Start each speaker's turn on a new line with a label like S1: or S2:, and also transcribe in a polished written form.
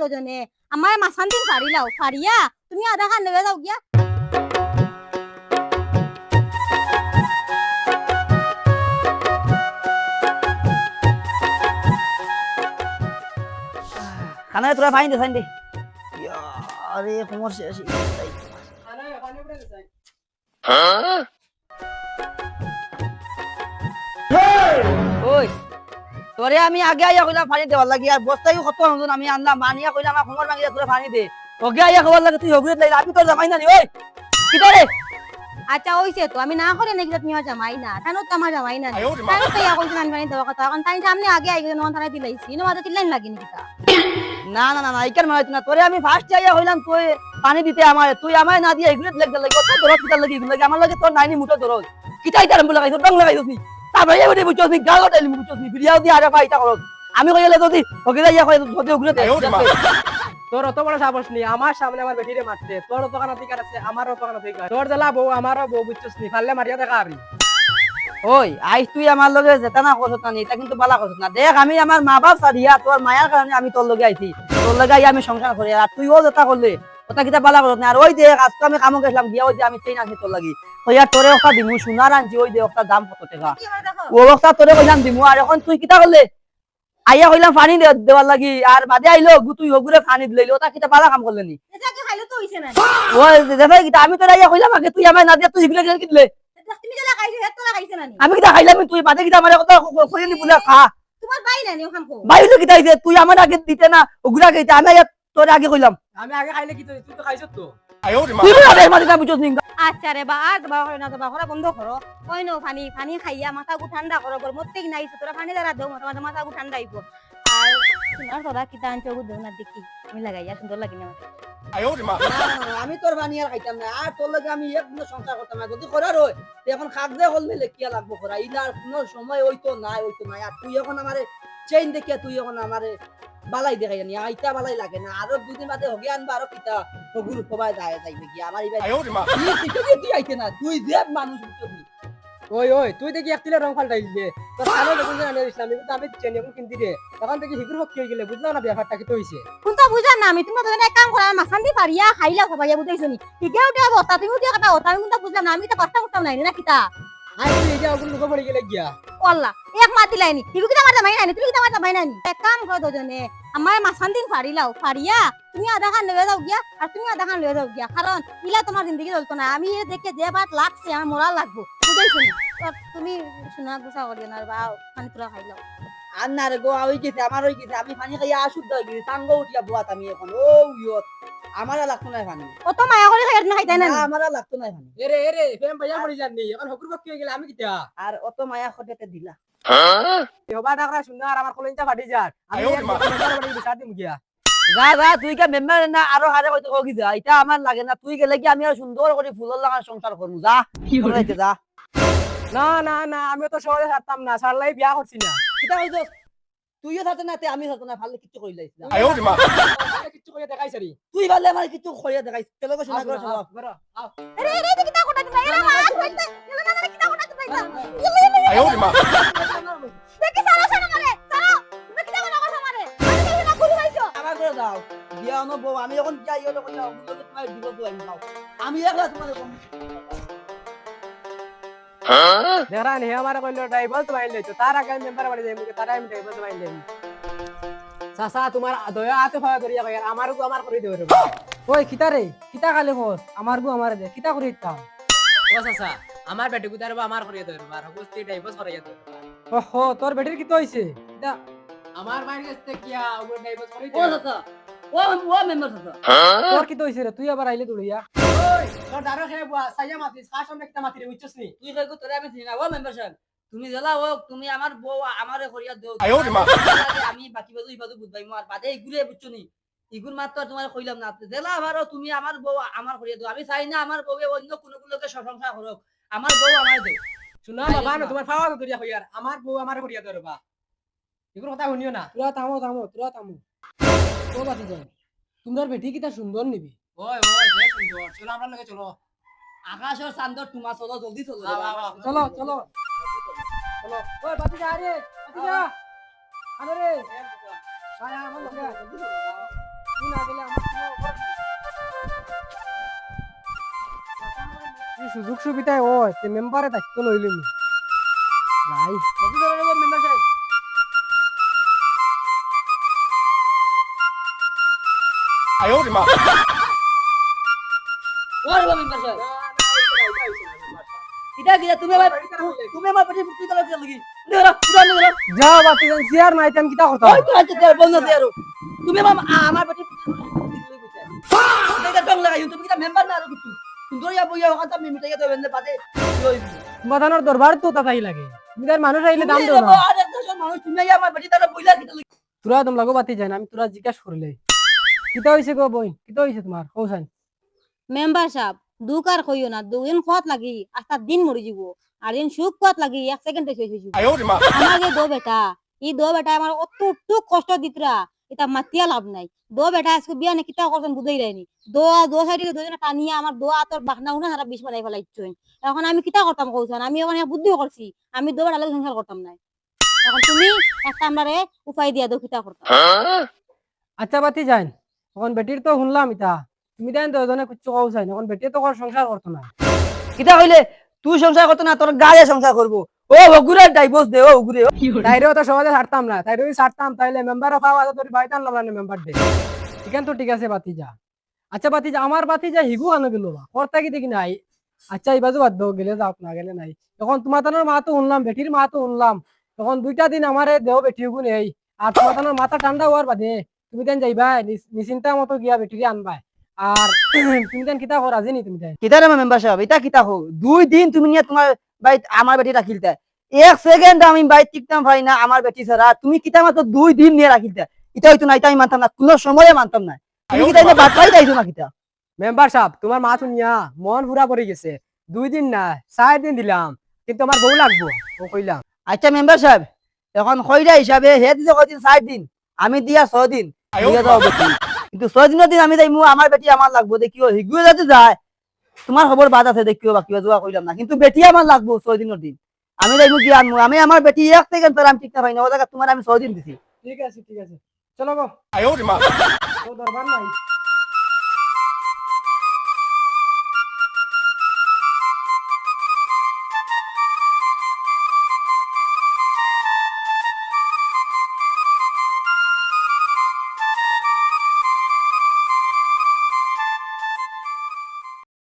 S1: দুজনে আমার মাছখান দিন ফাড়িলাও ফাড়িয়া তুমি আধা খান লয়ে যাও গিয়া
S2: খানা তোরা ফাইন দে আরে কোমর শেষ ওই তোরে আমি আগে আইয়া কইলাম পানি দেওয়ার লাগি আর বস্তাইও কত হন আমি আনলাম মানিয়া কইলাম আমার কোমর ভাঙিয়া তোরা পানি দে ওকে আইয়া খবর লাগে তুই হগুরে লাইলা আমি তোর জামাই না নি ওই কিটা রে
S1: আচ্ছা ওইছে তো আমি না করে নাকি তুমি আর জামাই না তানো তো আমার জামাই না তানো তো ইয়া কইছেন আমি দেওয়া কথা এখন তাই সামনে আগে আইগে নন থানায় দিলাইছি নো মাঝে চিল্লাইন লাগি নাকি তা
S2: না না না না ইকার মানে না তোরে আমি ফার্স্ট আইয়া হইলাম তুই পানি দিতে আমারে তুই আমায় না দিয়া এগুলো লাগতে লাগি কত দরদ কিটা লাগি এগুলো লাগি আমার লাগে তোর নাইনি মুটো দরদ কিটা ইতার বলা গাইছ ডং লাগাইছ নি তারপরে এই বডি বুঝছস নি গাল গটাইলি বুঝছস নি ভিডিও দি আরে পাইতা করো আমি কইলে যদি ওকে যাইয়া কই যদি ওগুলো দে
S3: তোর অত বড় সাহস নেই আমার সামনে আমার বেটিরে মারতে তোর অত কানা অধিকার আছে আমারও অত কানা অধিকার তোর জ্বালা বউ আমারও বউ বুঝছস নি ফাললে মারিয়া দেখা আরি
S2: ওই আইস তুই আমার লগে যেটা না করছ না এটা কিন্তু বালা করছ না দেখ আমি আমার মা বাপ সারিয়া তোর মায়ের কারণে আমি তোর লগে আইছি তোর লগে আইয়া আমি সংসার করি আর তুইও যেটা করলে ওটা কিটা বালা করছ না আর ওই দেখ আজকে আমি কামো গেছিলাম গিয়া ওই যে আমি চেইন আনছি তোর লাগি তো ইয়ার তোরে ওটা দিমু সোনার আনছি ওই দে ওটা দাম কত টাকা ও ওটা তোরে কইলাম দিমু আর এখন তুই কিটা করলে আইয়া কইলাম পানি দেওয়ার লাগি আর বাদে আইলো তুই হগুরে পানি দিলাইলো ওটা কিটা বালা কাম করলে নি
S1: এটা কি খাইলো তো হইছে না
S2: ওই দেখাই কিটা আমি তোর আইয়া কইলাম আগে তুই আমায় না দিয়া তুই এগুলো কি দিলে
S1: তুমি যেটা খাইছো এটা না খাইছ না
S2: আমি কিটা খাইলাম তুই বাদে কিটা আমার কথা কইলি নি বলে খা
S1: তোমার বাই না নি ওখান কো
S2: বাইরে কিটা আইছে তুই আমার আগে দিতে না ওগুলা কইতে আমি তোর আগে কইলাম
S3: আমি আগে খাইলে কি তুই তো খাইছ তো
S2: তুই বলে আরে মারি না বুঝছস নি
S1: আচ্ছা রে বা আর বা করে না তো বা করে বন্ধ করো ওই নো পানি পানি খাইয়া মাথা গু ঠান্ডা করো বল মতে কি নাইছে তোরা পানি দ্বারা দাও মাথা গু ঠান্ডা আইবো আর তোমার তোরা কি টান চগু দেও না দেখি আমি লাগাইয়া সুন্দর লাগি না
S2: আমি তোর বানি আর খাইতাম না আর তোর লগে আমি এক দিন সংসার করতাম না যদি করার হয় এখন খাক দে হল মিলে কি লাগবো করা ইলার কোন সময় ওই তো নাই আর তুই এখন আমারে চেইন দেখিয়া তুই এখন আমারে বালাই দেখাই জানি আইতা বালাই লাগে না আরো দুদিন বাদে হগে আনবা আরো কিতা তো গুরু সবাই যাইবে কি আমার ইবা তুই আইতে না তুই যে মানুষ বুঝছিস
S3: ওই ওই তুই দেখি এক তিলে রং ফালটাইলে তোর কালো দেখুন যে আমি ইসলাম কিন্তু আমি চেনি এখন কিনতি রে তখন থেকে হিগুর হক হয়ে গেলে বুঝলাম না ব্যাপারটা কি তো হইছে
S1: কোনটা বুঝা না আমি তুমি তো এক কাম করা মাখান দি পারিয়া খাইলা সবাই বুঝাইছো নি ঠিকই উঠে বস্তা তুমি উঠে কথা কথা আমি কোনটা বুঝলাম না আমি তো পাঁচটা করতাম না না কিতা
S3: আই তুই এটা ওগুলো লুকো পড়ে গেলে গিয়া
S1: ওয়াল্লাহ এক মাতি লাইনি তুমি কি আমার জামাই নাই তুমি কি আমার জামাই নাই এক কাম করো দুজনে আমার মাছখান দিন ফাড়িলাও ফাড়িয়া তুমি আধা খান লয়ে যাও গিয়া আর তুমি আধা খান লয়ে যাও গিয়া কারণ ইলা তোমার জিন্দগি চলতো না আমি দেখে যে বাত লাগছে আমার মোরা লাগবো বুঝাইছো নি তুমি শোনা গুছা করিও না বা পানি তোলা খাইলাও
S2: আর না রে গো ওই গেছে আমার ওই গেছে আমি পানি খাইয়া অশুদ্ধ হয়ে গেছি সাঙ্গ উঠিয়া বুয়াত আমি এখন ও ইয়ত আমার লাগতো না পানি
S1: অত মায়া করে খাই না খাইতাই না
S2: আমার লাগতো না পানি
S3: এরে ফেম ভাইয়া পড়ি জানি এখন হকুর হক হয়ে গেলে আমি কিটা
S2: আর অত মায়া খটেতে দিলা
S3: হবা ডাকরা সুন্দর আমার কলিনটা ফাটি যার আমি বিচার দিম গিয়া
S2: যা তুই কে মেম্বার না আরো হারে কইতে কই যা এটা আমার লাগে না তুই গেলে কি আমি আর সুন্দর করে ফুলর লাগার সংসার করব যা কি হইছে যা
S3: না আমি তো শহরে থাকতাম না সারলাই বিয়া করছি না
S2: কিটা হইছস তুইও থাকতে না আমি থাকতে না ভালো কিছু কই লাইছ না
S3: কিছু করে দেখাই সারি
S2: তুই ভালো আমার কিছু কইয়া দেখাইছ তেল কো শোনা করে শোনা
S3: বড় আও
S1: আরে এটা কিটা কোটা দিবা এরা মাছ কইতে এলা না কিটা কোটা দিবা দেখি সারা সারা মারে সারা তুমি কিটা কোটা কথা মারে আমি না গুলি হইছো
S2: আমার করে দাও বিয়া ন বউ আমি এখন যাই হলো কথা ওগুলো তোমার দিব তো আমি দাও আমি একলা তোমার কম
S3: দেখরা নে हमारा কইলো ড্রাইভার তো বাইলে তো তার আগে মেম্বার বাড়ি যাই মুকে তার আমি ড্রাইভার তো বাইলে সাসা তোমার দয়া আতে ফায়া করিয়া কই আমারও তো আমার করে দেও রে ওই কিতা রে কিতা কালে কস আমারগু আমার দে কিতা করি তা
S4: ও সাসা আমার বেটি গুদারবা আমার করিয়া দেব আর হবস্তি ডাইভোর্স করিয়া দেব
S3: ওহো তোর বেটির কি তো হইছে কিতা
S4: আমার মায়ের কাছে কিয়া ওগুলো ডাইভোর্স করিয়া
S2: ও
S4: দেব
S2: দাদা ও মেম্বার দাদা
S3: তোর কি তো হইছে রে তুই আবার আইলে তুলিয়া
S4: ওই তোর দারো খেয়ে বুয়া সাইয়া মাতি শাসন একটা মাতি রে বুঝছস নি
S2: তুই কই তোরে আমি চিনি না ও মেম্বার সাহেব তুমি জ্বালা ও তুমি আমার বউ আমারে করিয়া দেও আমি বাকি বাজু ইবাদু বুঝবাই মার বাদে ইগুরে বুঝছো নি ইগুর মাত্র তোমার কইলাম না জ্বালা আমারও তুমি আমার বউ আমার করিয়া দেও আমি চাই না আমার বউয়ে অন্য কোনো লোকে সংসার করুক আমার বউ আমার দেও
S3: শুনা বাবা না তোমার ফাওয়া করিয়া কই আর আমার বউ আমার করিয়া দেব বা এগুলো কথা শুনিও না তোরা থামো তো বাতি যাও তোমার বেটি কিটা সুন্দর নিবি
S4: ওই যে সুন্দর চলো আমরা লগে চলো
S2: আকাশের চান্দর তোমা চলো জলদি চলো
S3: চলো ওই বাতি যা রে বাতি যা আরে রে আয় আমার লগে তুই না গেলে আমার কোনো খবর নাই। এই সুযোগ সুবিধায় ওই তে মেম্বারে দায়িত্ব লইলি নি ভাই
S2: মেম্বার সাহেব ওরে বাবা মেম্বার সাহেব কিটা কিটা তুমি আমার পেটে ফুটি তোলা কি লাগি দেরা পুরা নেরা
S3: যা বাতি জান সিয়ার নাই তেম কিটা করতে
S2: ওই তো আছে দেরা বন্ধ আছে আর তুমি আমার পেটে এটা টং লাগাই তুমি কিটা মেম্বার না আর কিছু সুন্দর ইয়া বইয়া ওখানে আমি মিটাইয়া দেব এনে বাদে
S3: সমাধানের দরবার তো তাই লাগে তুমি তার মানুষ আইলে দাম দেও না
S2: আরে দশজন মানুষ তুমি আমার পেটে তারা বইলা কিটা লাগি
S3: তোরা একদম লাগো বাতি যায় না আমি তোরা জিজ্ঞাসা করলে কিটা হইছে গো বই কিটা হইছে তোমার কৌশান
S1: মেম্বার সাহেব দুঃখ আর কইও না দুদিন খোয়াত লাগি আস্তা দিন মরি যাব আর দিন সুখ খোয়াত লাগি 1 সেকেন্ডে শেষ হয়ে যাব আমার যে দো বেটা এই দো বেটা আমার অতটুক কষ্ট দিতরা এটা মাতিয়া লাভ নাই দো বেটা আজকে বিয়া নে কিতা করছেন বুঝাই রাইনি দো সাইডে দুজনে টানিয়া আমার দো আতর বাখনা উনা সারা বিষ বানাই ফেলাইছেন এখন আমি কিতা করতাম কইছেন আমি ওখানে বুদ্ধি করছি আমি দো বেটা লাগে সংসার করতাম না এখন তুমি একটা আমরারে উপায় দিয়া দো কিতা করতাম
S3: আচ্ছা বাতি যান এখন বেটির তো শুনলাম ইতা তুমি দেন তো জনে কিছু কৌশান এখন বেটি তো কোন সংসার করতো না
S2: কিটা কইলে তুই সংসার করতে না তোর গায়ে সংসার করব ও ওগুরে ডাইভোর্স দে ও ওগুরে
S3: তাইরেও তো সহজে ছাড়তাম না তাইরে যদি ছাড়তাম তাইলে মেম্বার অফ আওয়াজ তোর বাইতে আনলাম না মেম্বার দে ঠিকান তো ঠিক আছে বাতি যা আচ্ছা বাতি যা আমার বাতি যা হিগু আনো গেল বা করতা কি দেখি নাই আচ্ছা এই বাজু বাদ দাও গেলে যাও না গেলে নাই তখন তোমার তানোর মা তো শুনলাম বেটির মা তো শুনলাম তখন 2টা দিন আমারে দেও বেটি হুগুন এই আর তোমার তানোর মাথা ঠান্ডা হওয়ার বাদে তুমি দেন যাইবা নিশ্চিন্তা মতো গিয়া বেটিরে আনবা আর তুমি দেন কিতা করা জানি তুমি দেন
S2: কিটা রে মেম্বার সাহেব এটা কিটা হো 2 দিন তুমি নিয়ে তোমার ভাই আমার বেটি রাখিলতে 1 সেকেন্ড আমি ভাই টিকতাম ভাই না আমার বেটি ছাড়া তুমি কিটা মাত্র 2 দিন নিয়ে রাখিলতে এটা হইতো না এটা আমি মানতাম না কোনো সময়ে মানতাম না তুমি কিটা এটা বাদ পাই যাইছো না কিটা
S3: মেম্বার সাহেব তোমার মা শুনিয়া মন পুরা পড়ে গেছে 2 দিন না 4 দিন দিলাম কিন্তু আমার বউ লাগবো ও কইলাম
S2: আচ্ছা মেম্বার সাহেব এখন কইরা হিসাবে হে দিছে কয়দিন 4 দিন আমি দিয়া 6 দিন দিয়া দাও বেটি কিন্তু 6 দিনের দিন আমি যাইমু আমার বেটি আমার লাগবো দেখিও হিগুয়ে যাতে যায় তোমার খবর বাদ আছে দেখিও বাকি যোয়া কইলাম না কিন্তু বেটি আমার লাগবো 6 দিনের দিন আমি যাইমু কি আনমু আমি আমার বেটি 1 সেকেন্ড পর আমি ঠিক না পাই না ও জায়গা তোমার আমি 6 দিন দিছি
S3: ঠিক আছে চলো গো ও দরবার নাই